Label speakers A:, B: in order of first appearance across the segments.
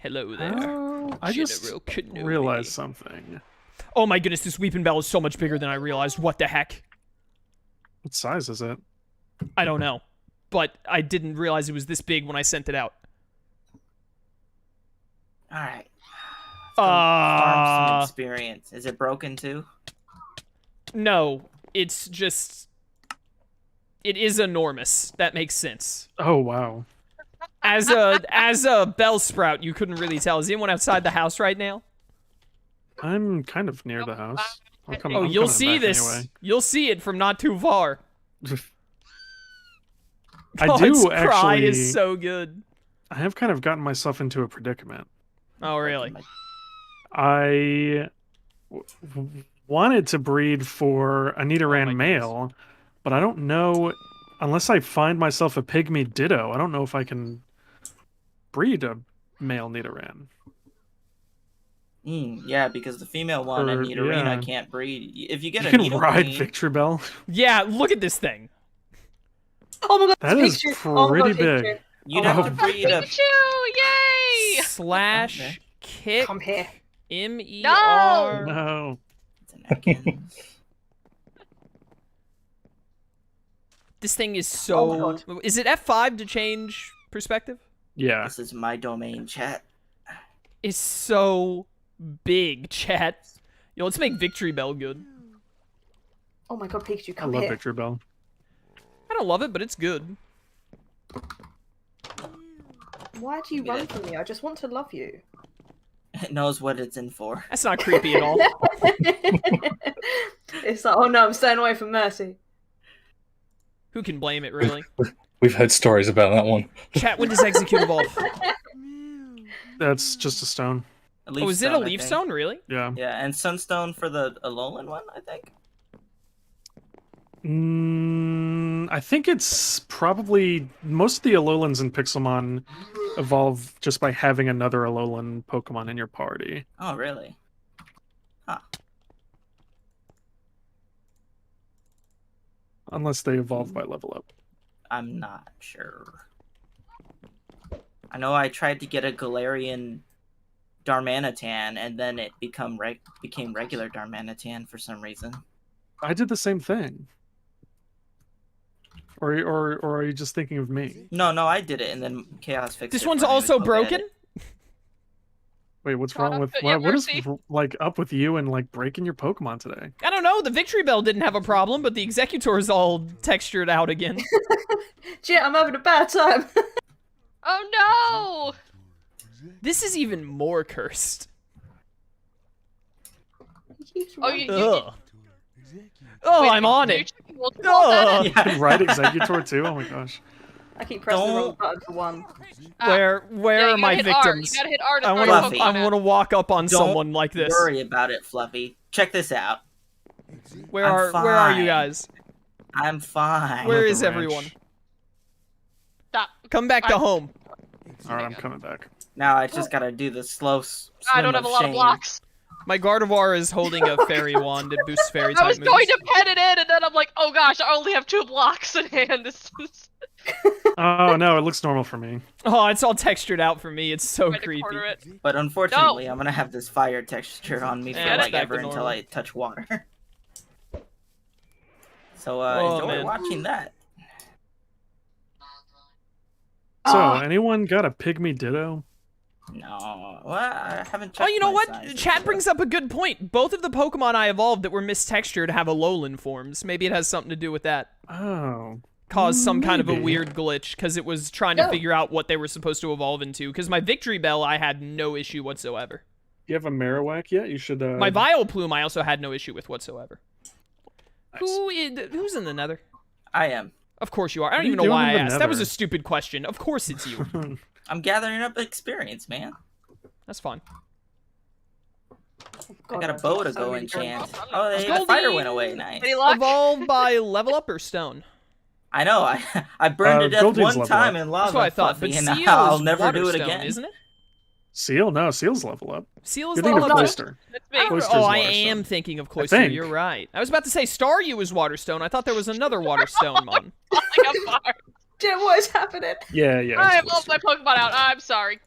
A: Hello there.
B: I just
A: General Kenobi.
B: realized something.
A: Oh my goodness, this weeping bell is so much bigger than I realized. What the heck?
B: What size is it?
A: I don't know. But I didn't realize it was this big when I sent it out.
C: Alright. Farm some experience. Is it broken too?
A: No, it's just... It is enormous. That makes sense.
B: Oh, wow.
A: As a bell sprout, you couldn't really tell. Is anyone outside the house right now?
B: I'm kind of near the house.
A: Oh, you'll see this.
B: Anyway.
A: You'll see it from not too far.
B: I
A: Oh,
B: do
A: its cry
B: actually.
A: is so good.
B: I have kind of gotten myself into a predicament.
A: Oh, really?
B: I wanted to breed for a Nidoran male, but I don't know, unless I find myself a pygmy Ditto, I don't know if I can breed a male Nidoran.
C: Yeah, because the female one and Nidorina can't breed. If you get
B: You
C: a
B: can ride
C: Nidoqueen,
B: Victreebel.
A: Yeah, look at this thing.
D: Oh my god,
B: That is
D: Pikachu.
B: pretty
D: Oh my god,
B: big.
D: Pikachu.
C: you'd have to breed a...
E: Pikachu! Yay!
A: Slash
C: Okay.
A: kick
D: Come here.
A: M-E-R.
B: No.
C: It's an Ekans.
A: This thing is
D: Oh
A: so...
D: my
A: Is it F5 to change perspective?
B: Yeah.
C: This is my domain, chat.
A: It's so big, chat. Yo, let's make Victreebel good.
D: Oh my god, Pikachu,
B: I
D: come
B: love
D: here.
B: Victreebel.
A: I don't love it, but it's good.
D: Why do you run from me? I just want to love you.
C: It knows what it's in for.
A: That's not creepy at all.
D: It's like, oh no, I'm staying away from Mercy.
A: Who can blame it, really?
F: We've heard stories about that one.
A: Chat, when does Execute evolve?
B: That's just a stone.
A: Oh, is it a
C: I
A: leaf
C: think.
A: stone, really?
B: Yeah.
C: Yeah, and Sunstone for the Alolan one, I think.
B: I think it's probably... Most of the Alolans in Pixelmon evolve just by having another Alolan Pokemon in your party.
C: Oh, really? Huh.
B: Unless they evolve by level up.
C: I'm not sure. I know I tried to get a Galarian Darmanitan, and then it became regular Darmanitan for some reason.
B: I did the same thing. Or are you just thinking of me?
C: No, I did it, and then Chaos fixed it.
A: This one's
C: for me.
A: also
C: So bad.
A: broken?
B: Wait, what's
E: Caught
B: wrong
E: up
B: with...
E: to- yeah,
B: What is,
E: Mercy.
B: like, up with you and, like, breaking your Pokemon today?
A: I don't know. The Victreebel didn't have a problem, but the Executor is all textured out again.
D: Shit, I'm having a bad time.
E: Oh no!
A: This is even more cursed.
D: He keeps
E: Oh,
D: running.
A: Ugh. Oh,
E: Wait,
A: I'm on
E: you
A: it.
E: actually rolled all that?
A: Ugh.
C: Yeah.
B: Right, Executor too? Oh my gosh.
D: I keep pressing the
C: Don't-
D: wrong button for one.
A: Where
E: Yeah,
A: are
E: you
A: my
E: gotta hit R.
A: victims?
E: You gotta hit R to
A: I
E: throw
A: want
E: your
C: Fluffy.
A: to.
E: Pokemon
A: I
E: out.
A: want to walk up on
C: Don't
A: someone like this.
C: Worry about it, Fluffy. Check this out.
A: Where
C: I'm
A: are you
C: fine.
A: guys?
C: I'm fine.
A: Where
B: at the
A: is
B: ranch.
A: everyone?
E: Stop.
A: Come back to home.
B: Alright, I'm coming back.
C: Now I just gotta do the slow
E: I don't have a lot of blocks.
A: My Gardevoir is holding a fairy wand that boosts fairy
E: I
A: type
E: was
A: moves.
E: going to pet it in, and then I'm like, oh gosh, I only have 2 blocks in hand. This is
B: Oh no, it looks normal for me.
A: Oh, it's all textured out for me. It's so
E: trying to
A: creepy.
E: corner it.
C: But unfortunately, I'm gonna have this fire texture on me for
A: Yeah, that's
C: like
A: back
C: ever
A: to
C: until
A: normal.
C: I touch water. So
A: Oh,
C: enjoy
A: man.
C: watching that.
B: So,
D: Oh.
B: anyone got a Pygmy Ditto?
C: No, well, I haven't checked.
A: Oh, you know
C: my
A: what?
C: sizes
A: Chat
C: yet.
A: brings up a good point. Both of the Pokemon I evolved that were mistextured have Alolan forms. Maybe it has something to do with that.
B: Oh.
A: Caused some kind of a
B: Maybe.
A: weird glitch because it was trying to
D: No.
A: figure out what they were supposed to evolve into. Because my Victreebel, I had no issue whatsoever.
B: You have a Marowak yet? You should,
A: My Vileplume, I also had no issue with whatsoever.
B: Nice.
A: Who's in the Nether?
C: I am.
A: Of course you are. I
B: What
A: don't
B: are you
A: even know
B: doing
A: why I
B: in the
A: asked. That was a
B: Nether?
A: stupid question. Of course it's you.
C: I'm gathering up experience, man.
A: That's fine.
C: I got a bow to
D: so
C: go
D: many
C: enchant.
E: Goldie.
C: Oh, the fire went away. Nice.
E: Any luck?
A: Evolve by level up or stone?
C: I know. I burned to death
B: Goldie's
C: one
B: level
C: time
B: up.
C: in lava,
A: That's what I thought. But
C: Fluffy, and
A: Seal
C: I'll
A: is
C: never do it
A: Waterstone,
C: again.
A: isn't it?
B: Seal? No, Seal's level up.
A: Seal is
B: You're thinking
A: level
B: of
A: up.
B: Cloyster.
E: That's
A: I
E: me.
A: don't-
B: Cloyster's
A: oh, I
B: Waterstone.
A: am thinking of Cloyster.
B: think.
A: You're right. I was about to say Staryu is Waterstone. I thought there was another Waterstone mon.
E: Like I'm far.
D: Jim, what is happening?
B: Yeah, yeah.
E: I
B: it's
E: evolved my
B: Cloyster.
E: Pokemon out. I'm sorry.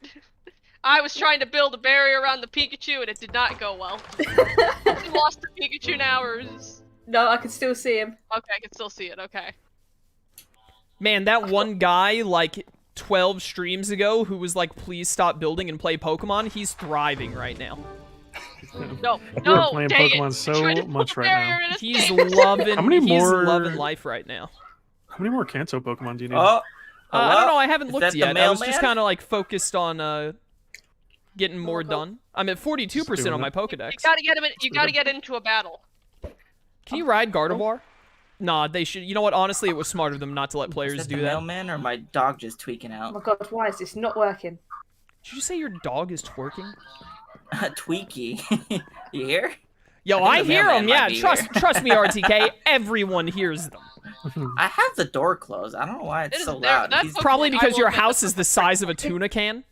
E: I was trying to build a barrier around the Pikachu and it did not go well. We lost the Pikachu now, or is...
D: No, I can still see him.
E: Okay, I can still see it, okay.
A: Man, that one guy, like, 12 streams ago who was like, please stop building and play Pokemon, he's thriving right now.
E: No,
B: We're playing
E: dang
B: Pokemon
E: it.
B: so
E: Trying to build
B: much
E: a
B: right
E: barrier
B: now.
E: in his
A: He's
E: face.
A: loving,
B: How many
A: he's
B: more-
A: loving life right now.
B: How many more Kanto Pokemon do you need?
C: Oh,
A: I don't know, I haven't
C: Is
A: looked
C: that the
A: yet. I was just
C: mailman?
A: kind of like focused on getting more done. I'm at 42% on my Pokedex.
E: You gotta get him in, you gotta get into a battle.
A: Can you ride Gardevoir? Nah, they should. You know what? Honestly, it was smarter of them not to let
C: is
A: players
C: that
A: do
C: the
A: that.
C: mailman or my dog just tweaking
D: Oh my
C: out?
D: god, why is this not working?
A: Did you say your dog is twerking?
C: Tweaky. You hear?
A: Yo,
C: I
A: I
C: think the
A: hear
C: mailman
A: them. Yeah,
C: might be
A: trust me, RTK. Everyone hears them.
C: I have the door closed. I don't know why
E: It
C: it's
E: is
C: so
E: there-
C: loud.
E: that's
C: He's-
E: what-
A: Probably
E: I
A: because
E: will
A: your
E: admit
A: house
E: that-
A: is the size of a tuna can.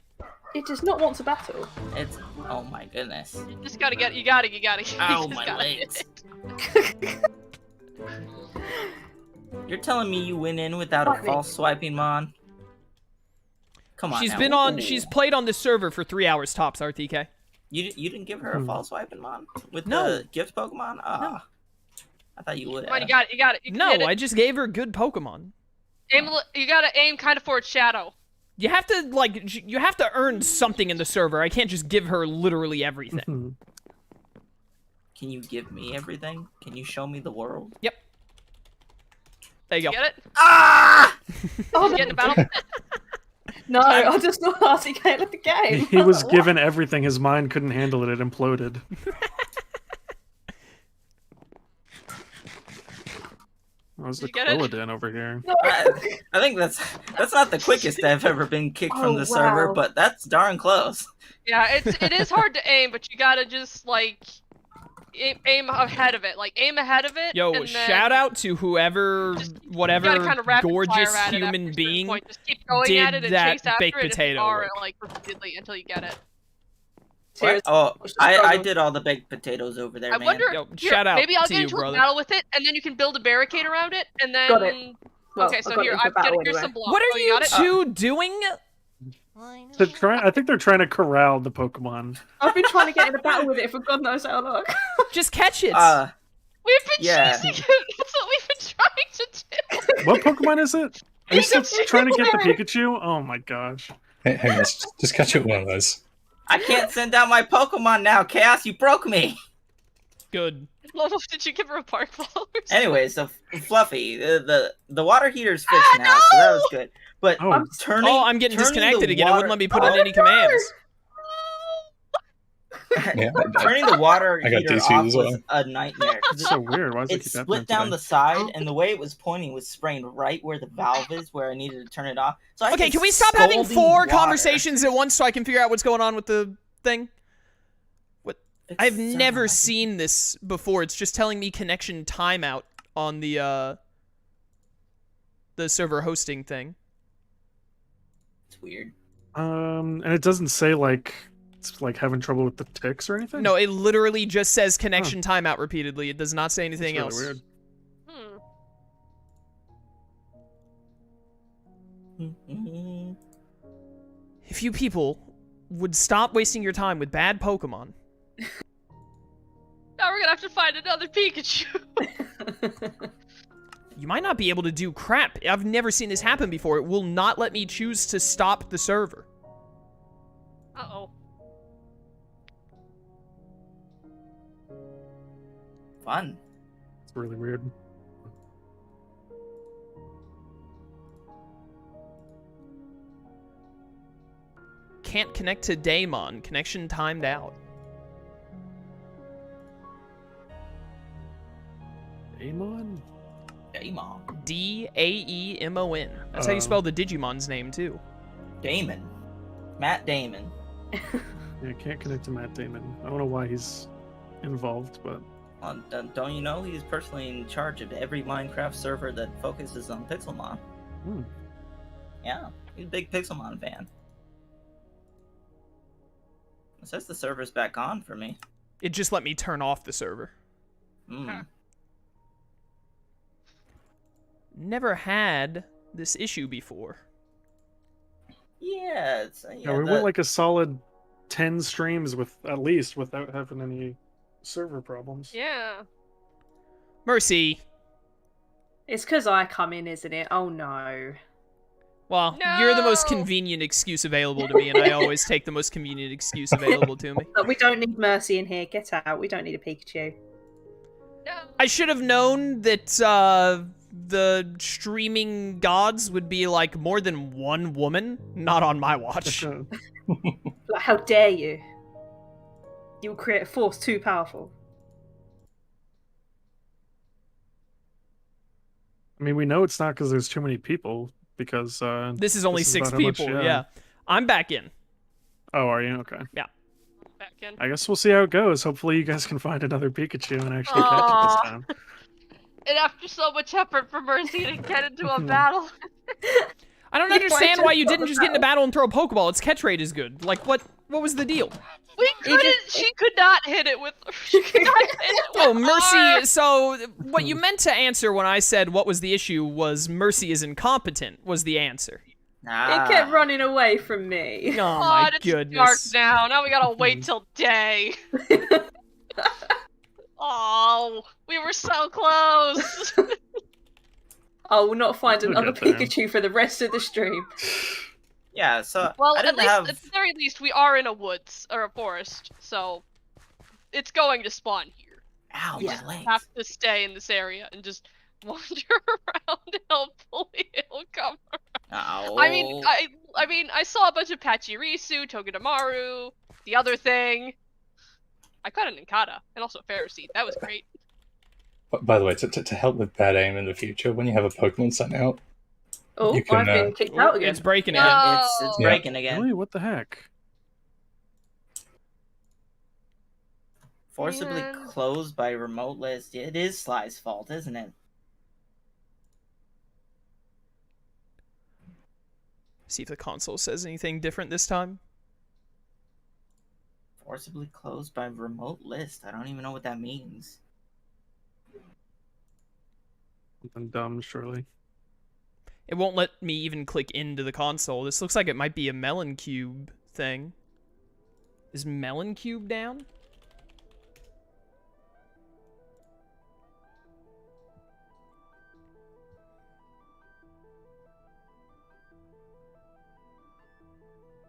D: It does not want to battle.
C: It's oh my goodness.
E: You just gotta get, you gotta. You
C: Ow,
E: just
C: my
E: gotta
C: legs.
E: get it.
C: You're telling me you went in without a
D: Fuck me.
C: false swiping mon? Come on.
A: She's
C: now.
A: been on.
C: Ooh.
A: She's played on this server for 3 hours tops. RTK.
C: You didn't give her a false swiping mon with
A: No.
C: the gift Pokemon? Ah, I thought you would.
E: Come on, you got it. You got it. You can
A: No,
E: hit it.
A: I just gave her good Pokemon.
E: You gotta aim kind of for its shadow.
A: You have to you have to earn something in the server. I can't just give her literally everything.
C: Can you give me everything? Can you show me the world?
A: Yep. There you go.
E: Get it?
C: Ah!
D: Oh,
E: You get in a battle.
D: no, I just saw RTK with the game.
B: He was
D: What?
B: given everything. His mind couldn't handle it. It imploded. That was the
E: Did you get it?
B: Quilladin over here.
C: I think that's not the quickest I've ever been kicked from
D: Oh,
C: the server,
D: wow.
C: but that's darn close.
E: Yeah, it is hard to aim, but you gotta just like aim ahead of it. Like aim ahead of it.
A: Yo,
E: and then
A: shout out to whoever,
E: you
A: whatever
E: gotta kind of rapid
A: gorgeous
E: fire at it after
A: human
E: a certain
A: being
E: point. Just keep going
A: did
E: at it and
A: that
E: chase after
A: baked
E: it
A: potato
E: and fire
A: work.
E: it like repeatedly until you get it.
C: What?
D: Seriously,
C: Oh,
D: what's the
C: I
D: problem?
C: did all the baked potatoes over there,
E: I
C: man.
E: wonder.
A: Yo,
E: Here,
A: shout out
E: maybe I'll
A: to
E: get
A: you,
E: into
A: brother.
E: a battle with it, and then you can build a barricade around it, and then.
D: Got it. Well,
E: Okay,
D: I
E: so
D: got
E: here,
D: into
E: I'm
D: battle
E: gonna here's
D: anyway.
E: some blocks.
A: What
E: Oh,
A: are
E: you
A: you
E: got it?
A: two doing?
B: I think they're trying to corral the Pokemon.
D: I've been trying to get in a battle with it for God knows how long.
A: Just catch it.
E: We've been
C: Yeah.
E: chasing it. That's what we've been trying to do.
B: What Pokemon is it? Are you still
D: Pikachu.
B: trying to get the Pikachu? Oh my gosh.
F: Hey, let's just catch it one of those.
C: I can't send out my Pokemon now, Chaos. You broke me.
A: Good.
E: Did you give her a park ball? Or something?
C: Anyway, so Fluffy, the water heater's fixed now, so that was good. But
B: Oh,
C: turning.
A: Oh, I'm getting
C: turning
A: disconnected
C: the
A: again. It
C: water-
A: wouldn't let me put in any commands.
F: Yeah,
C: Turning the water
F: I got
C: heater
F: DC
C: off
F: as
C: was
F: well.
C: a nightmare. 'cause
B: it's so weird. Why does it
C: It
B: keep
C: split
B: happening
C: down
B: today?
C: the side, and the way it was pointing was spraying right where the valve is, where I needed to turn it off. So I
A: Okay,
C: get
A: can we stop having
C: scalding
A: 4
C: water.
A: conversations at once so I can figure out what's going on with the thing?
C: Fix
A: I've
C: the server.
A: never seen this before. It's just telling me connection timeout on the server hosting thing.
C: It's weird.
B: And it doesn't say like it's like having trouble with the ticks or anything.
A: No, it literally just says connection timeout repeatedly. It does not say
B: It's
A: anything
B: really
A: else.
B: weird.
C: Mhm.
A: If you people would stop wasting your time with bad Pokemon.
E: Now we're gonna have to find another Pikachu.
A: You might not be able to do crap. I've never seen this happen before. It will not let me choose to stop the server.
E: Uh-oh.
C: Fun.
B: It's really weird.
A: Can't connect to Daemon. Connection timed out.
B: Amon?
C: Damon.
A: Daemon. That's how you spell the Digimon's name, too.
C: Damon. Matt Damon.
B: Yeah, can't connect to Matt Damon. I don't know why he's involved, but
C: Don't you know he's personally in charge of every Minecraft server that focuses on Pixelmon?
B: Hmm.
C: Yeah, he's a big Pixelmon fan. It says the server's back on for me.
A: It just let me turn off the server.
C: Hmm.
A: Never had this issue before.
C: Yeah, it's
B: yeah, we went like a solid 10 streams with at least without having any server problems.
E: Yeah.
A: Mercy.
D: It's because I come in, isn't it? Oh no.
A: Well, you're the most
E: No!
A: convenient excuse available to me, and I always take the most convenient excuse available to me.
D: Look, we don't need Mercy in here. Get out. We don't need a Pikachu.
E: No.
A: I should have known that the streaming gods would be like more than one woman. Not on my watch.
D: Like, how dare you? You will create a force too powerful.
B: I mean, we know it's not because there's too many people, because
A: This is only
B: this is
A: 6
B: about how much-
A: people, yeah. I'm back in.
B: Oh, are you? Okay.
E: Back in.
B: I guess we'll see how it goes. Hopefully you guys can find another Pikachu and actually catch it this time.
E: And after so much effort for Mercy to get into a battle.
A: I don't
D: You
A: understand
D: might
A: why you
D: just
A: didn't just get in a battle and throw a Pokeball. Its catch rate is good. Like, what was the deal?
E: We couldn't. She could not hit it with. She could not hit it with
A: Oh, Mercy.
E: R.
A: So, what you meant to answer when I said what was the issue was Mercy is incompetent, was the answer.
C: Nah.
D: It kept running away from me.
A: Oh,
E: God,
A: my
E: it's dark
A: goodness.
E: now. Now we gotta wait till day. Oh, we were so close.
D: I will not find
B: We'll
D: another
B: get there.
D: Pikachu for the rest of the stream.
C: Yeah, so
E: Well,
C: I
E: at
C: didn't
E: least,
C: have.
E: at the very least, we are in a woods or a forest, so it's going to spawn here.
C: Ow,
D: Yeah.
C: my legs.
E: Have to stay in this area and just wander around, and hopefully it'll come.
C: Ow.
E: I mean, I saw a bunch of Pachirisu, Togedemaru, the other thing. I caught an Ninkata and also a Pharisee. That was great.
F: By the way, to help with bad aim in the future, when you have a Pokemon sent out,
D: Oh,
F: You can,
D: I've been kicked out again.
A: It's breaking
E: No.
A: it.
C: It's
F: Yeah.
C: breaking again.
B: Really? What the heck?
C: Forcibly
E: Man.
C: closed by remote list. It is Sly's fault, isn't it?
A: See if the console says anything different this time.
C: Forcibly closed by remote list. I don't even know what that means.
B: Something dumb, surely.
A: It won't let me even click into the console. This looks like it might be a Melon Cube thing. Is Melon Cube down?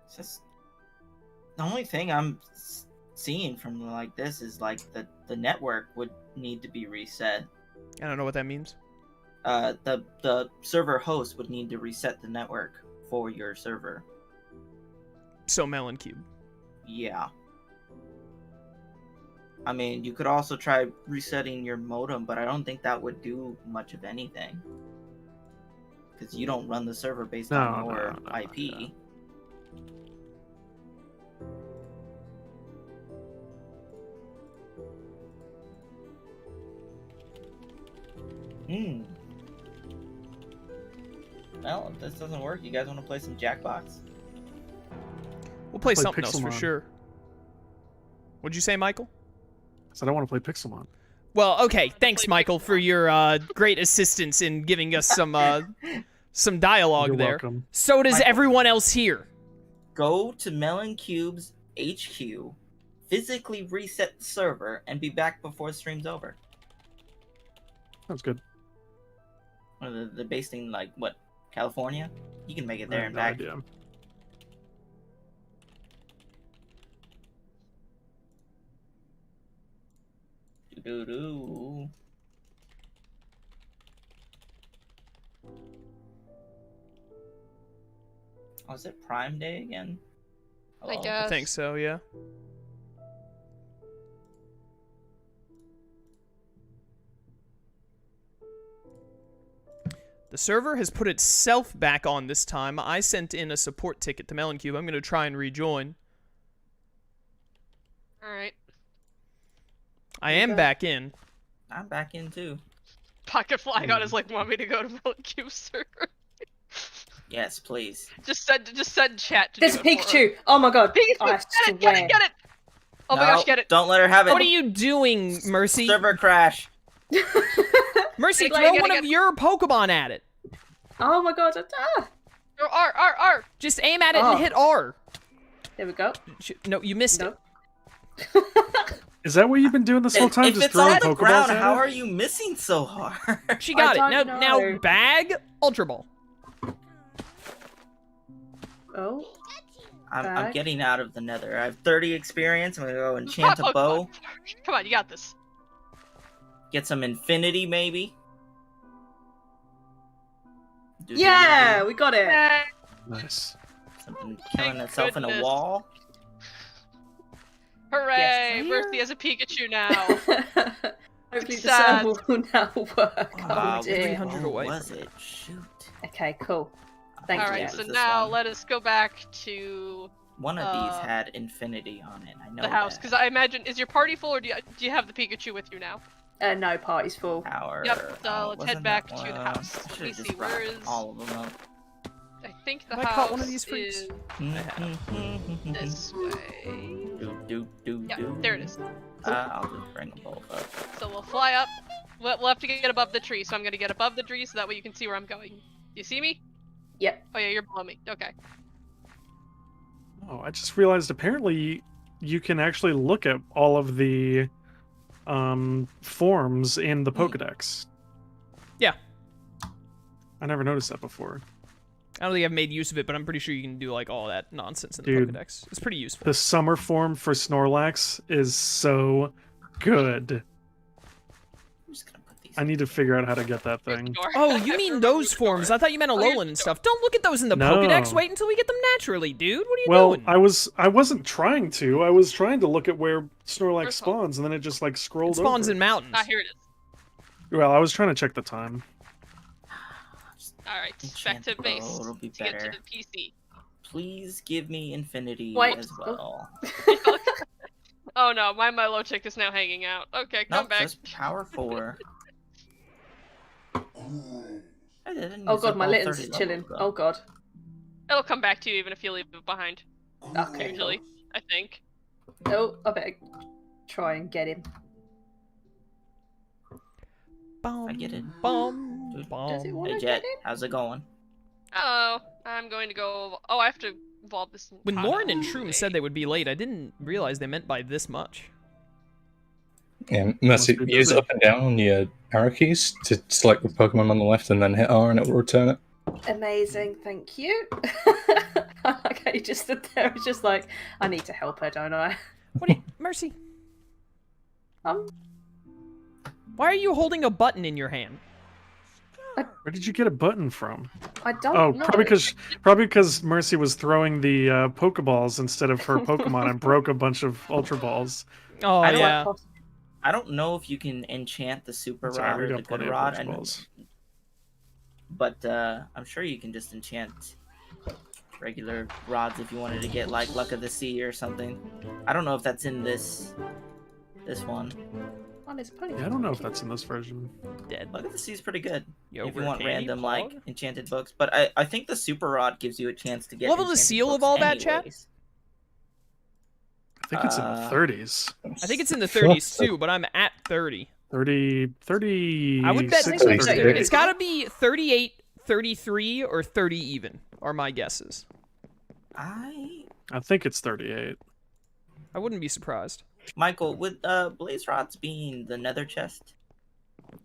C: It's just the only thing I'm seeing from like this is like the network would need to be reset.
A: I don't know what that means.
C: The server host would need to reset the network for your server.
A: So Melon Cube.
C: Yeah. I mean, you could also try resetting your modem, but I don't think that would do much of anything. Because you don't run the server based on
B: No,
C: your
B: no,
C: IP.
B: yeah.
C: Well, if this doesn't work, you guys want to play some Jackbox?
A: We'll play
B: Play
A: something else for
B: Pixelmon.
A: sure. What'd you say, Michael?
B: So I don't want to play Pixelmon.
A: Well, okay. Thanks, Michael, for your great assistance in giving us some dialogue
B: You're
A: there.
B: welcome.
A: So does
C: Michael.
A: everyone else here.
C: Go to Melon Cube's HQ, physically reset the server, and be back before the stream's over.
B: Sounds good.
C: Well, they're based in, like, what, California? You can make it
B: I
C: there
B: have
C: and
B: no
C: back.
B: idea.
C: Doo-doo-doo. Oh, is it Prime Day again?
E: I
C: Hello?
E: guess.
A: I think so, yeah. The server has put itself back on this time. I sent in a support ticket to Melon Cube. I'm going to try and rejoin.
E: Alright.
A: I am
C: Okay.
A: back in.
C: I'm back in too.
E: Pocket Flygon is like, want me to go to Melon Cube server?
C: Yes, please.
E: just send chat to
D: There's a
E: do it for her.
D: Pikachu! Oh my god.
E: Pikachu!
D: I
E: Get it! Get
D: swear.
E: it! Get it! Oh my
C: No,
E: gosh, get it!
C: Don't let her have it.
A: What are you doing, Mercy?
C: Server crash.
A: Mercy,
E: Get it,
A: throw
E: get it,
A: one
E: get
A: of
E: it.
A: your Pokemon at it.
D: Oh my god. Ah.
E: Oh, R!
A: Just aim at it
D: Oh.
A: and hit R.
D: There we go.
A: No, you missed
D: No.
A: it.
B: Is that what you've been doing this whole time?
C: If
B: Just
C: it's
B: throwing
C: on the
B: Pokeballs
C: ground,
B: at
C: how
B: it?
C: are you missing so hard?
A: She got it.
D: I
A: Now,
D: don't
A: now
D: know.
A: bag Ultra Ball.
D: Oh.
C: I'm
D: Bag.
C: getting out of the nether. I have 30 experience. I'm gonna go enchant a
E: Pokemon.
C: bow.
E: Come on, you got this.
C: Get some infinity, maybe.
D: Yeah, we got it.
B: Nice.
C: Something killing
E: Thank
C: itself in a
E: goodness.
C: wall.
E: Hooray!
D: Yes.
E: Mercy has a Pikachu now.
D: Hopefully the
E: Sad.
D: server will now work.
C: Uh,
D: Oh dear.
A: 300
C: what
A: away
C: was
A: from
C: it? Shoot.
D: Okay, cool. Thank
E: All
D: you.
E: right,
C: Yes,
E: so
C: this
E: now
C: one.
E: let us go back to
C: One of these
E: Uh,
C: had infinity on it. I know
E: the house,
C: that.
E: because I imagine, is your party full, or do you have the Pikachu with you now?
D: No, party's full.
C: Power.
E: Yep, so let's head
C: wasn't
E: back
C: that
E: to the
C: one?
E: house.
C: I
E: Let me
C: should've
E: see,
C: just
E: where
C: rocked
E: is...
C: all of them up.
E: I think the
A: Have I
E: house
A: caught one of these freaks?
E: is
C: Mm-hmm.
E: this way.
C: Do.
E: Yeah, there it is.
C: I'll just bring them both up.
E: So we'll fly up. We'll have to get above the tree, so I'm gonna get above the tree so that way you can see where I'm going. You see me?
D: Yep.
E: Oh yeah, you're below me. Okay.
B: Oh, I just realized apparently you can actually look at all of the forms in the Pokedex.
A: Yeah.
B: I never noticed that before.
A: I don't think I've made use of it, but I'm pretty sure you can do like all that nonsense in the
B: Dude.
A: Pokedex. It's pretty useful.
B: The summer form for Snorlax is so good.
C: I'm just gonna put these.
B: I need to figure out how to get that
E: Here's the
B: thing.
E: door.
A: Oh,
E: I
A: you
E: can't
A: mean
E: remember
A: those
E: the
A: forms?
E: door.
A: I thought you meant
E: Oh, here's
A: Alolan
E: the
A: and
E: door.
A: stuff. Don't look at those in the
B: No.
A: Pokedex. Wait until we get them naturally, dude. What are you
B: Well,
A: doing?
B: I wasn't trying to. I was trying to look at where Snorlax
E: First of all-
B: spawns, and then it just like
A: It
B: scrolled
A: spawns
B: over.
A: in mountains.
E: Ah, here it is.
B: Well, I was trying to check the time.
E: All right, back
C: Enchant
E: to
C: bow,
E: base
C: it'll be
E: to get to
C: better.
E: the PC.
C: Please give me infinity
D: Wait.
C: as well.
E: Oh no, my Milotic is now hanging out. Okay, come
C: Not
E: back.
C: just power 4. I didn't
D: Oh
C: use
D: god,
C: up
D: my
C: all
D: Litten's
C: 30
D: chilling.
C: levels,
D: Oh god.
E: It'll come back to you even if you leave it behind.
D: Okay.
E: Usually, I think.
D: Oh, I better try and get him.
A: Bum,
C: I get it.
A: Bum,
C: Dude,
A: bum.
D: Does it want
C: Hey
D: to
C: Jet,
D: get him?
C: how's it going?
E: Oh, I'm going to go. Oh, I have to evolve this.
A: When
E: Enchanting
A: Lauren and
E: today.
A: Shroom said they would be late, I didn't realize they meant by this much.
F: Yeah, Mercy,
B: Must be
F: use
B: busy.
F: up and down on your arrow keys to select the Pokemon on the left and then hit R and it will return it.
D: Amazing, thank you. Okay, he just stood there. It's just like, I need to help her, don't I?
A: What? Are you, Mercy?
D: Um,
A: Why are you holding a button in your hand?
B: Where did you get a button from?
D: I don't
B: Oh,
D: know.
B: probably because Mercy was throwing the Pokeballs instead of her Pokemon and broke a bunch of Ultra Balls.
A: Oh,
C: I don't-
A: yeah.
C: I don't know if you can enchant the Super
B: Sorry,
C: Rod
B: we
C: or the
B: got
C: Good
B: plenty of
C: Rod,
B: Ultra Balls.
C: but I'm sure you can just enchant regular rods if you wanted to get like Luck of the Sea or something. I don't know if that's in this one.
D: Oh, there's plenty.
B: Yeah, I don't know if that's in this version.
A: Dead.
C: Luck of the Sea is pretty good
A: Yo,
C: if you want
A: candy
C: random
A: plug?
C: like enchanted books. But I think the Super Rod gives you a chance to get
A: Level the
C: enchanted
A: seal of
C: books
A: all that, chat?
C: anyways.
B: I think it's in the
C: Uh,
B: 30s.
A: I think it's in the 30s too, but I'm at 30.
B: 30.
A: I would bet
B: 36,
F: 36.
A: it's got to be 38, 33, or 30 even, are my guesses.
C: I
B: think it's 38.
A: I wouldn't be surprised.
C: Michael, with Blaze Rods being the Nether chest.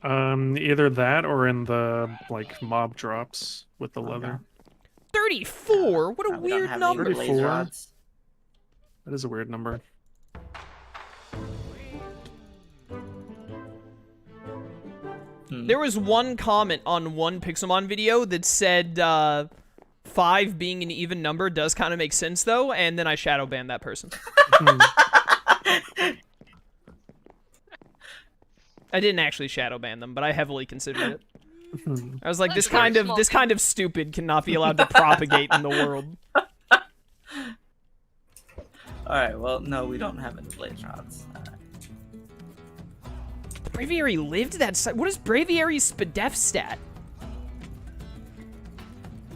B: Either that or in the like mob drops with the
C: Okay.
B: leather.
A: 34? What a
C: We don't
A: weird
C: have any
A: number.
C: Blaze
B: 34.
C: Rods.
B: That is a weird number.
A: There was one comment on one Pixelmon video that said 5 being an even number does kind of make sense though, and then I shadow banned that person. I didn't actually shadow ban them, but I heavily considered it. I was like,
E: That's
A: this kind of stupid cannot be allowed to propagate in the world.
C: Alright, well, no, we don't have any Blaze Rods.
A: Braviary lived that site. What is Braviary's SPDEF stat?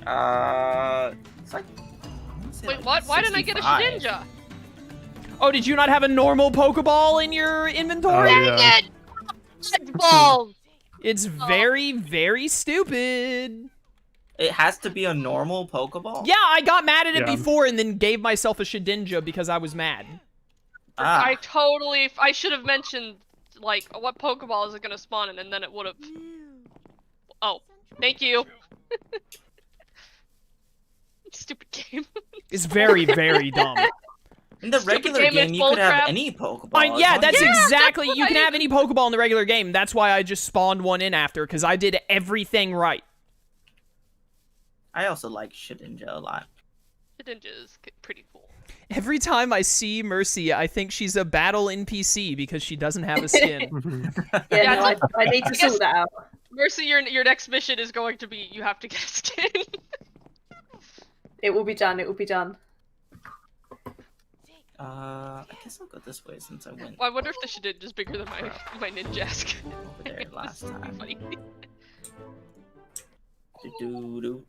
C: It's like. I wanna say
E: Wait,
C: like
E: what? Why didn't I get a
C: 65.
E: Shedinja?
A: Oh, did you not have a normal Pokeball in your inventory?
B: Oh, yeah.
E: Balls!
A: It's very, very stupid.
C: It has to be a normal Pokeball?
A: Yeah, I got mad at it
B: Yeah.
A: before and then gave myself a Shedinja because I was mad.
C: Ah.
E: I should have mentioned, like, what Pokeball is it gonna spawn in, and then it would have... Oh, thank you. Stupid game.
A: It's very, very dumb.
C: In the regular
E: game
C: game,
E: is
C: you could have
E: bullcrap.
C: any Pokeball.
A: Yeah,
C: as long
A: that's
C: as you-
A: exactly.
E: what
A: You
E: I
A: can have
E: even-
A: any Pokeball in the regular game. That's why I just spawned one in after, because I did everything right.
C: I also like Shedinja a lot.
E: Shedinja is pretty cool.
A: Every time I see Mercy, I think she's a battle NPC because she doesn't have a skin.
D: Yeah,
E: Yeah,
D: no,
E: it's
D: I need to
E: I guess-
D: sort that out.
E: Mercy, your next mission is going to be you have to get a skin.
D: It will be done. It will be done.
C: I guess I'll go this way since I went
E: Well, I wonder if the Shedinja is bigger than my Ninjask.
C: over there last time.
E: Funny.
C: Do-do-do.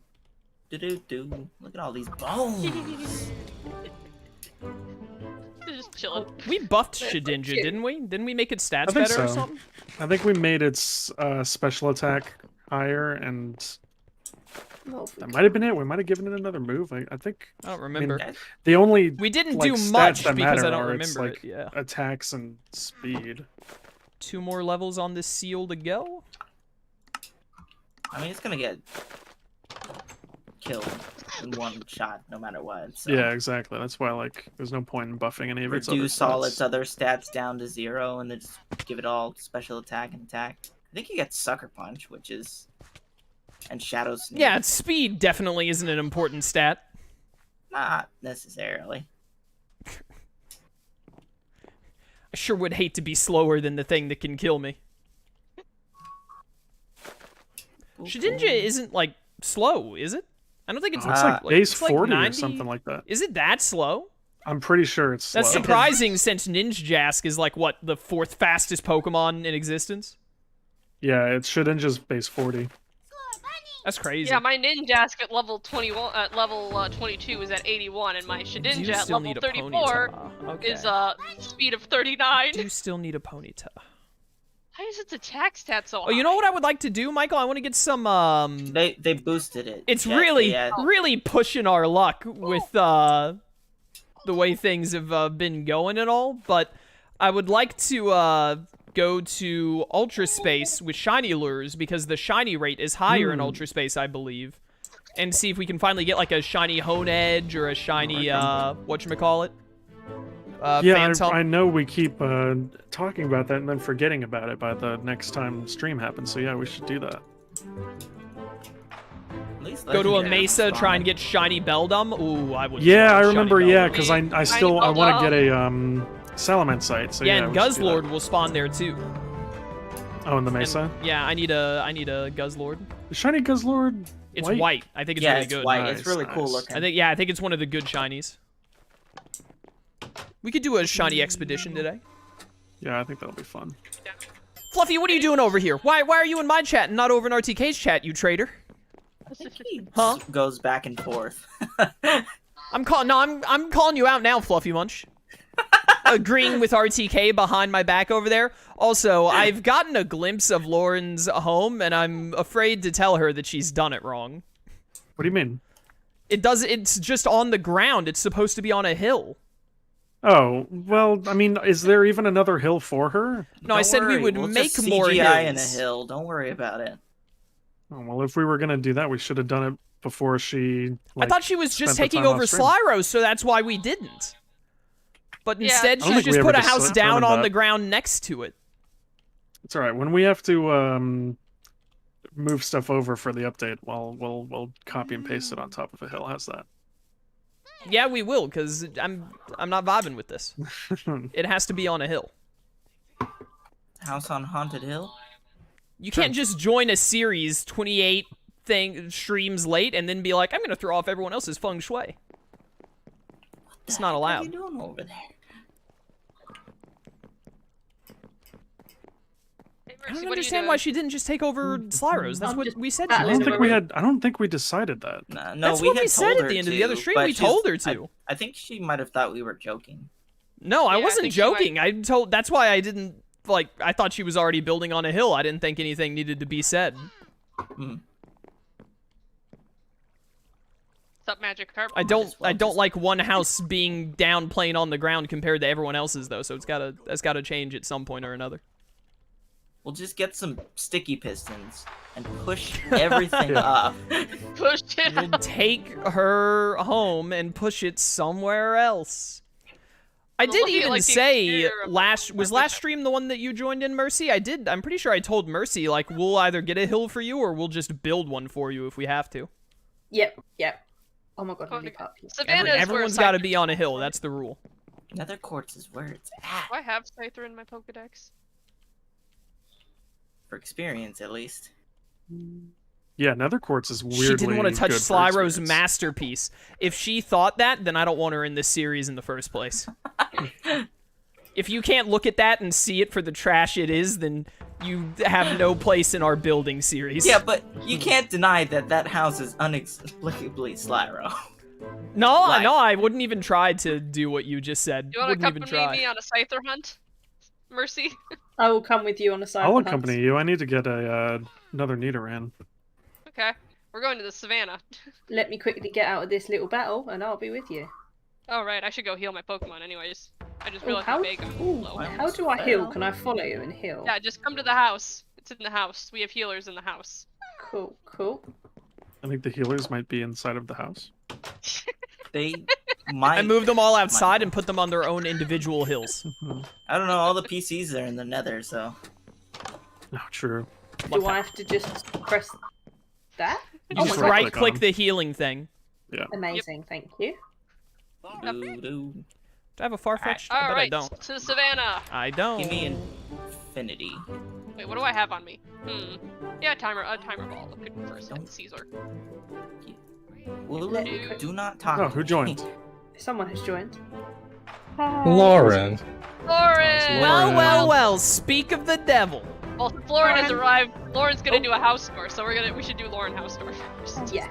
C: Do-do-do. Look at all these bones.
E: They're just chilling.
A: We buffed Shedinja, didn't we? Didn't we make its stats
B: I think
A: better or
B: so.
A: something?
B: I think we made its special attack higher, and that might have been it. We might have given it another move. I think
A: I don't remember.
C: Guys,
B: the only
A: We didn't
B: like,
A: do
B: stats
A: much
B: that
A: because
B: matter
A: I don't
B: are its,
A: remember
B: like,
A: it. Yeah.
B: attacks and speed.
A: 2 more levels on this seal to go.
C: I mean, it's gonna get killed in one shot, no matter what. So.
B: Yeah, exactly. That's why like there's no point in buffing any of its other
C: Reduce all
B: stats.
C: its other stats down to 0, and then just give it all special attack and attack. I think you get Sucker Punch, which is... And Shadow Sneak.
A: Yeah, its speed definitely isn't an important stat.
C: Not necessarily.
A: I sure would hate to be slower than the thing that can kill me. Shedinja isn't, like, slow, is it? I don't think it's...
B: It's like base
A: it's like
B: 40 or
A: 90
B: something like that.
A: Is it that slow?
B: I'm pretty sure it's slow.
A: That's surprising since Ninjask is, like, what, the 4th fastest Pokemon in existence?
B: Yeah, it should in just base 40.
A: That's crazy.
E: Yeah, my Ninjask at level 21, at level 22 is at 81, and my
A: Do you
E: Shedinja at
A: still
E: level
A: need a
E: 34
A: Ponyta? Okay.
E: is speed of 39.
A: Do you still need a Ponyta?
E: Why is its attack stat so high?
A: Oh, you know what I would like to do, Michael? I want to get some,
C: They boosted it.
A: It's
C: Yeah,
A: really,
C: yeah.
A: really pushing our luck with, the way things have, been going and all, but I would like to, go to Ultra Space with shiny lures because the shiny rate is higher in Ultra Space, I believe. And see if we can finally get like a shiny Hone Edge or a shiny whatchamacallit.
B: Yeah,
A: Phantom.
B: I know we keep talking about that and then forgetting about it by the next time stream happens. So yeah, we should do that.
C: At least
A: Go to a
C: legendary
A: Mesa,
C: spawn.
A: try and get shiny Beldum. Ooh, I would.
B: Yeah,
A: love
B: I
A: shiny
B: remember.
A: Beldum.
B: Yeah, because I want to get a Salamence site. So
A: Yeah,
B: yeah,
A: and
B: we should do that.
A: Guzzlord will spawn there too.
B: Oh, in the
A: And-
B: Mesa.
A: yeah, I need a Guzzlord.
B: The shiny Guzzlord.
A: It's white. I think it's
C: Yeah,
A: really
C: it's
A: good.
C: white.
B: Nice,
C: It's really cool
B: nice.
C: looking.
A: I think it's one of the good shinies. We could do a shiny expedition today.
B: Yeah, I think that'll be fun.
A: Fluffy, what are you doing over here? Why are you in my chat and not over in RTK's chat, you traitor?
C: I think he
A: Huh?
C: goes back and forth.
A: I'm calling you out now, Fluffy Munch. Agreeing with RTK behind my back over there. Also, I've gotten a glimpse of Lauren's home, and I'm afraid to tell her that she's done it wrong.
B: What do you mean?
A: It's just on the ground. It's supposed to be on a hill.
B: Oh, well, I mean, is there even another hill for her?
A: No, I
C: Don't
A: said we
C: worry,
A: would
C: we'll
A: make
C: just
A: more
C: CGI in a
A: hills.
C: hill. Don't worry about it.
B: Oh, well, if we were gonna do that, we should have done it before she.
A: I thought she was just
B: spent the
A: taking
B: time
A: over
B: off stream.
A: Slyro, so that's why we didn't. But
E: Yeah.
A: instead,
E: I
B: don't
A: she's
B: think we
A: just
B: ever
A: put a house down
B: determined
A: on
B: that.
A: the ground next to it.
B: It's all right. When we have to move stuff over for the update, we'll copy and paste it on top of a hill. How's that?
A: Yeah, we will, because I'm not vibing with this. It has to be on a hill.
C: House on Haunted Hill?
A: You can't just join a series 28 streams late and then be like, I'm going to throw off everyone else's feng shui. It's not
C: What are
A: allowed.
C: you doing over there?
E: Hey,
A: I
E: Mercy,
A: don't
E: what are you
A: understand why
E: doing?
A: she didn't just take over Slyros. That's
D: I'm
A: what
D: just
A: we said
D: battling
A: she
B: I
A: was
B: don't
A: doing.
B: think we had. I don't think we decided that.
C: No,
A: That's
C: we
A: what
C: had
A: we said
C: told
A: at
C: her
A: the end of the other
C: to,
A: stream.
C: but
A: We
C: she's-
A: told her to.
C: I think she might have thought we were joking.
A: No, I
E: Yeah, I
A: wasn't
E: think she might-
A: joking. That's why I didn't, like, I thought she was already building on a hill. I didn't think anything needed to be said.
C: Hmm.
E: What's up, Magic Carp?
A: I don't
C: well just-
A: like one house being down playing on the ground compared to everyone else's though, so that's gotta change at some point or another.
C: We'll just get some sticky pistons and push everything
B: Yeah.
C: up.
E: Push it.
A: We'll take her home and push it somewhere else. I
E: Well,
A: did
E: looking at,
A: even
E: like, the
A: say
E: exterior of
A: last stream the one that you joined in, Mercy? I'm pretty sure I told Mercy, like, we'll either get a hill for you or we'll just build one for you if we have to.
D: Yep. Oh my god,
E: Oh,
D: really puppy.
E: Savannah is
A: Everyone's
E: where
A: got to
E: Scyther-
A: be on a hill, that's the rule.
C: Nether quartz is where it's at.
E: Do I have Scyther in my Pokedex?
C: For experience, at least.
B: Yeah, Nether quartz is weirdly
A: She didn't want to touch
B: good for
A: Slyro's
B: experience.
A: masterpiece. If she thought that, then I don't want her in this series in the first place. If you can't look at that and see it for the trash it is, then you have no place in our building series.
C: Yeah, but you can't deny that that house is inexplicably Slyro.
A: No,
C: Like-
A: no, I wouldn't even try to do what you just said.
E: You want to
A: Wouldn't even
E: accompany
A: try.
E: me on a Scyther hunt? Mercy?
D: I will come with you on a side.
B: I'll accompany you. I need to get another Nidoran.
E: Okay. We're going to the savannah.
D: Let me quickly get out of this little battle, and I'll be with you.
E: Oh, right. I should go heal my Pokemon anyways. I just
D: Oh,
E: realized
D: how,
E: my bag got
D: ooh,
E: low.
D: how do I heal? Can I follow you and heal?
E: Yeah, just come to the house. It's in the house. We have healers in the house.
D: Cool.
B: I think the healers might be inside of the house.
C: They might.
A: I moved them all outside and put them on their own individual hills.
C: I don't know. All the PCs are in the Nether, so.
B: Oh, true.
D: Do I have to just press that?
A: You
B: Oh
A: just
B: my God.
A: right-click the healing thing.
D: Amazing, thank you.
C: Doo-doo.
A: Do I have a Farfetch'd? I bet I
E: Alright,
A: don't.
E: to the savannah.
A: I don't.
C: Give me infinity.
E: Wait, what do I have on me? Yeah, a timer ball. Good for a
C: Don't-
E: Caesar.
C: Lulu,
D: Let me quick-
C: do not talk.
B: Oh, who joined?
D: Someone has joined.
F: Lauren.
E: Lauren!
A: Well, speak of the devil.
E: Well, since Lauren has arrived, Lauren's gonna do a house tour, so we should do Lauren house tour first.
D: Yeah.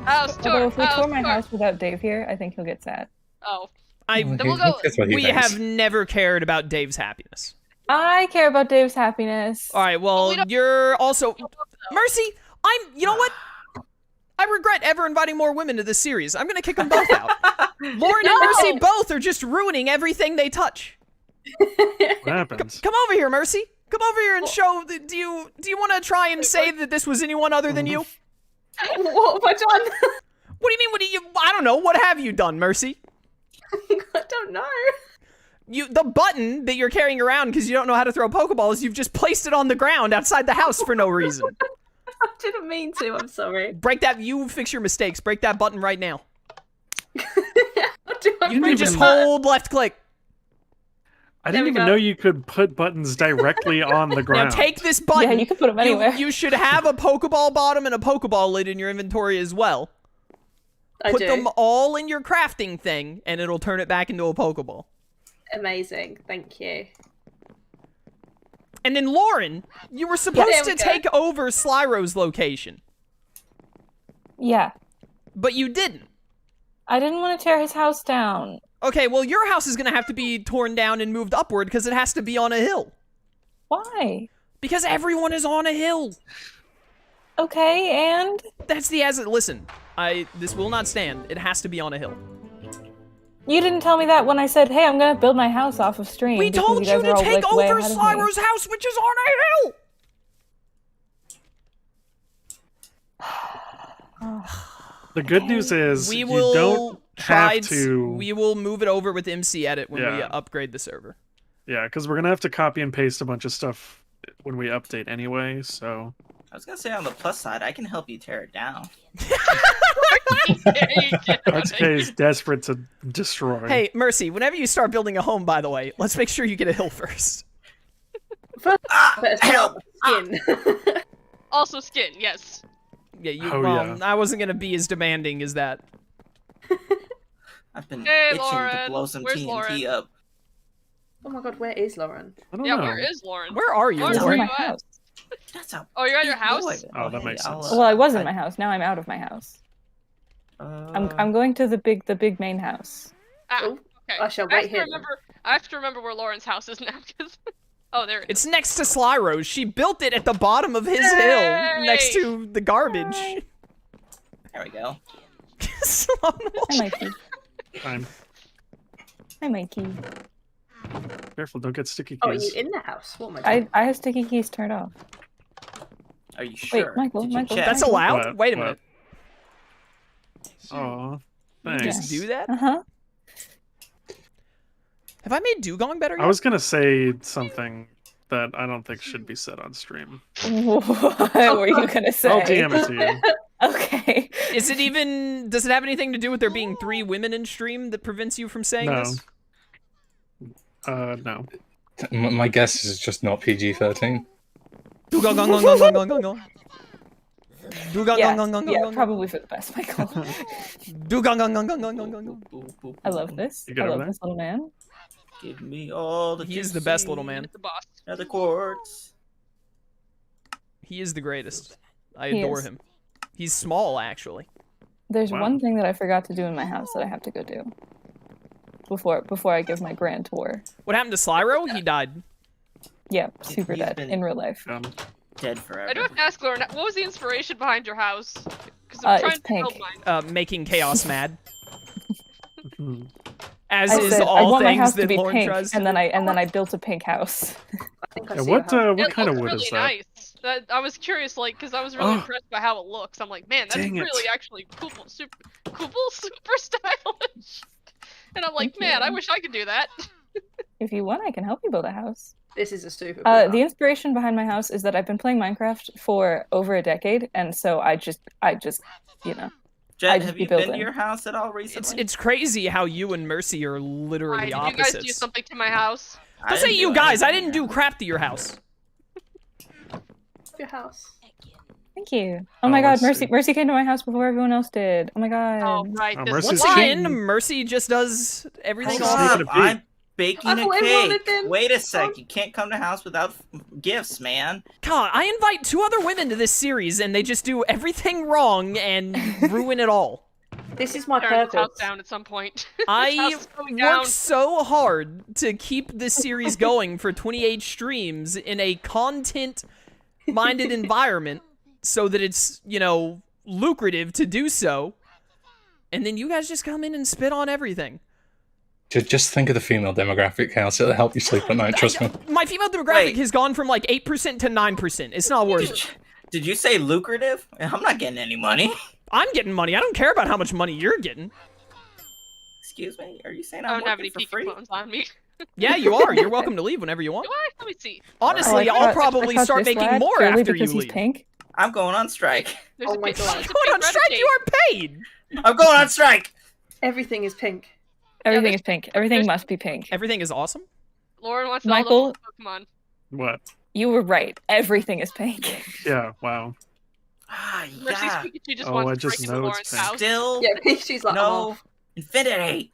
E: House tour,
G: Although if we
E: house
G: tour my
E: tour.
G: house without Dave here, I think he'll get sad.
E: Oh.
A: Then
E: we'll go-
F: That's what he
A: We
F: thinks.
A: have never cared about Dave's happiness.
G: I care about Dave's happiness.
A: All right, well,
E: we don't-
A: you're also... Mercy, you know what? I regret ever inviting more women to this series. I'm gonna kick them both out. Lauren and Mercy both are just ruining everything they touch.
B: What happens?
A: Come over here, Mercy. Come over here and show. Do you want to try and say that this was anyone other than you?
D: What have I done?
A: What do you mean? What do you? I don't know. What have you done, Mercy?
D: I don't know.
A: The button that you're carrying around because you don't know how to throw Pokeballs, you've just placed it on the ground outside the house for no reason.
D: I didn't mean to, I'm sorry.
A: Break that. You fix your mistakes. Break that button right now.
D: What do I
A: You
D: break
A: just
D: the button?
A: hold left click.
B: I
D: There
B: didn't
D: we
B: even
D: go.
B: know you could put buttons directly on the
A: Now
B: ground.
A: take this button.
G: Yeah, you can put them anywhere.
A: You should have a Pokeball bottom and a Pokeball lid in your inventory as well.
D: I
A: Put
D: do.
A: them all in your crafting thing, and it'll turn it back into a Pokeball.
D: Amazing, thank you.
A: And then Lauren, you were supposed
D: there
A: to
D: we go.
A: take over Slyro's location,
G: Yeah.
A: but you didn't.
G: I didn't want to tear his house down.
A: Okay, well, your house is going to have to be torn down and moved upward because it has to be on a hill.
G: Why?
A: Because everyone is on a hill.
G: Okay, and?
A: That's listen, this will not stand. It has to be on a hill.
G: You didn't tell me that when I said, hey, I'm gonna build my house off of stream.
A: We
G: because
A: told you
G: guys
A: to
G: are all,
A: take
G: like, way
A: over
G: ahead of me.
A: Slyro's house, which is on a hill.
B: The good news is
A: We
B: you
A: will
B: don't
A: try
B: have to.
A: We will move it over with MC Edit when we
B: Yeah.
A: upgrade the server.
B: Yeah, because we're gonna have to copy and paste a bunch of stuff when we update anyway. So
C: I was gonna say on the plus side, I can help you tear it down.
B: RTK is desperate to destroy.
A: Hey, Mercy, whenever you start building a home, by the way, let's make sure you get a hill first.
D: Better start with skin.
E: Also skin, yes.
A: Yeah,
B: Oh, yeah.
A: I wasn't gonna be as demanding as that.
C: I've been
E: Hey,
C: itching to
E: Lauren.
C: blow some
E: Where's
C: TNT
E: Lauren?
C: up.
D: Oh my god, where is Lauren?
B: I don't
E: Yeah,
B: know.
E: where is Lauren?
A: Where are you,
E: Lauren,
G: He's
E: where
G: in
E: are
G: my
E: you at?
G: house.
C: That's a
E: Oh, you're at your
C: big
E: house?
C: boy.
B: Oh, that
C: hey,
B: makes sense.
G: Well, I was in my house. Now I'm out of my house. I'm going to the big main house.
E: Ah,
D: Oh,
E: okay.
D: I shall
E: I
D: wait
E: have to
D: here.
E: remember. I have to remember where Lauren's house is now, because. Oh, there it is.
A: It's next to Slyro's. She built it at the bottom of his hill, next to the garbage.
C: There we go.
G: Hi, Mikey.
B: Fine.
G: Hi, Mikey.
B: Careful, don't get sticky
D: Oh, are
B: keys.
D: you in the house? What am I doing?
G: I have sticky keys turned off.
C: Are you sure?
G: Michael,
C: Did you
G: Michael,
C: check?
A: That's allowed?
B: What?
A: Wait a
B: What?
A: minute.
B: Aw,
A: You
B: thanks.
A: just do that?
G: Uh-huh.
A: Have I made Dewgong better yet?
B: I was gonna say something that I don't think should be said on stream.
G: What were you gonna say?
B: I'll DM it to you.
G: Okay.
A: Is it even... Does it have anything to do with there being 3 women in stream that prevents you from saying
B: No.
A: this?
B: No.
F: My guess is just not PG-13.
A: Dewgongongongongongongong.
G: Yeah, probably for the best, Michael.
A: Dewgongongongongongong.
G: I love this.
B: You get
G: I
B: over
G: love this little man.
C: Give me all the
A: He is the best little man.
E: The boss.
C: Another quartz.
A: He is the greatest. I
G: He
A: adore
G: is.
A: him. He's small, actually.
G: There's
B: Wow.
G: one thing that I forgot to do in my house that I have to go do before I give my grand tour.
A: What happened to Slyro? He died.
G: Yeah, super
C: He's
G: dead
C: been-
G: in real life.
C: Dead forever.
E: I do have to ask Lauren, what was the inspiration behind your house? Because I'm trying
G: It's
E: to build
G: pink.
E: mine.
A: Making chaos mad.
B: Hmm.
A: As
G: I
A: is
G: said, I
A: all
G: want my
A: things
G: house to
A: that
G: be
A: Lauren
G: pink,
A: tries to
G: and then I built a pink house.
D: I think I
B: Yeah,
D: see
B: what
D: your house.
B: what
E: It
B: kind of
E: looks
B: wood
E: really
B: is that?
E: nice. I was curious, like, because I was really
B: Oh.
E: impressed by how it looks. I'm like, man, that's
B: Dang it.
E: really actually cool, super stylish. And I'm like,
G: Thank
E: man,
G: you.
E: I wish I could do that.
G: If you want, I can help you build a house.
D: This is a super cool
G: The
D: house.
G: inspiration behind my house is that I've been playing Minecraft for over a decade, and so I just, you know. I
C: Jet,
G: just
C: have
G: be
C: you been to
G: building.
C: your house at all recently?
A: It's crazy how you and Mercy are literally
E: Did you guys do
A: opposites.
E: something to my house?
C: I
A: Don't say
C: didn't
A: you
C: do
A: guys. I
C: anything
A: didn't do
C: to
A: crap to your house.
D: Your house.
G: Thank you. Oh
B: Oh,
G: my
B: I
G: God,
B: see.
G: Mercy came to my house before everyone else did. Oh my God.
E: Oh, right.
B: Oh,
E: This
B: Mercy's
E: one.
A: What's
B: cheating.
A: in? Mercy just does everything
B: She's
A: on
B: sneaking
C: Stop!
B: a peek.
C: I'm baking
D: I
C: a
D: thought everyone had
C: cake.
D: been-
C: Wait a sec. You can't come to house without gifts, man.
A: God, I invite 2 other women to this series, and they just do everything wrong and ruin it all.
D: This is my
E: Tearing this house
D: purpose.
E: down at some point.
A: I
E: This house is going down.
A: work so hard to keep this series going for 28 streams in a content-minded environment so that it's, you know, lucrative to do so. And then you guys just come in and spit on everything.
F: Just think of the female demographic, House. It'll help you sleep at night, trust me.
A: My female demographic
C: Wait.
A: has gone from like 8% to 9%. It's not worth it.
C: Did you say lucrative? I'm not getting any money.
A: I'm getting money. I don't care about how much money you're getting.
C: Excuse me? Are you saying
E: I
C: I'm
E: don't have any
C: working for free?
E: Pokemons on me.
A: Yeah, you are. You're welcome to leave whenever you want.
E: Do I? Let me see.
A: Honestly,
G: Oh, I
A: I'll
G: caught-
A: probably
G: I caught
A: start
G: this
A: making
G: lad
A: more
G: purely
A: after
G: because
A: you
G: he's
A: leave.
G: pink.
C: I'm going on strike.
E: There's
D: Oh
E: a
D: my
E: pink-
D: God.
E: there's a
A: Going
E: pink
A: on strike,
E: Raticate.
A: you are paid.
C: I'm going on strike!
D: Everything is pink.
G: Everything
E: there's-
G: is pink. Everything
E: there's-
G: must be pink.
A: Everything is awesome.
E: Lauren wants
G: Michael?
E: all the Pokemon.
B: What?
G: You were right. Everything is pink.
B: Yeah, wow.
C: Ah,
E: Mercy's
C: yeah.
E: Pikachu just
B: Oh,
E: wants
B: I
E: to break
B: just
E: into
B: know it's
E: Lauren's
B: pink.
E: house.
C: Still
D: Yeah, she's like,
C: no infinity.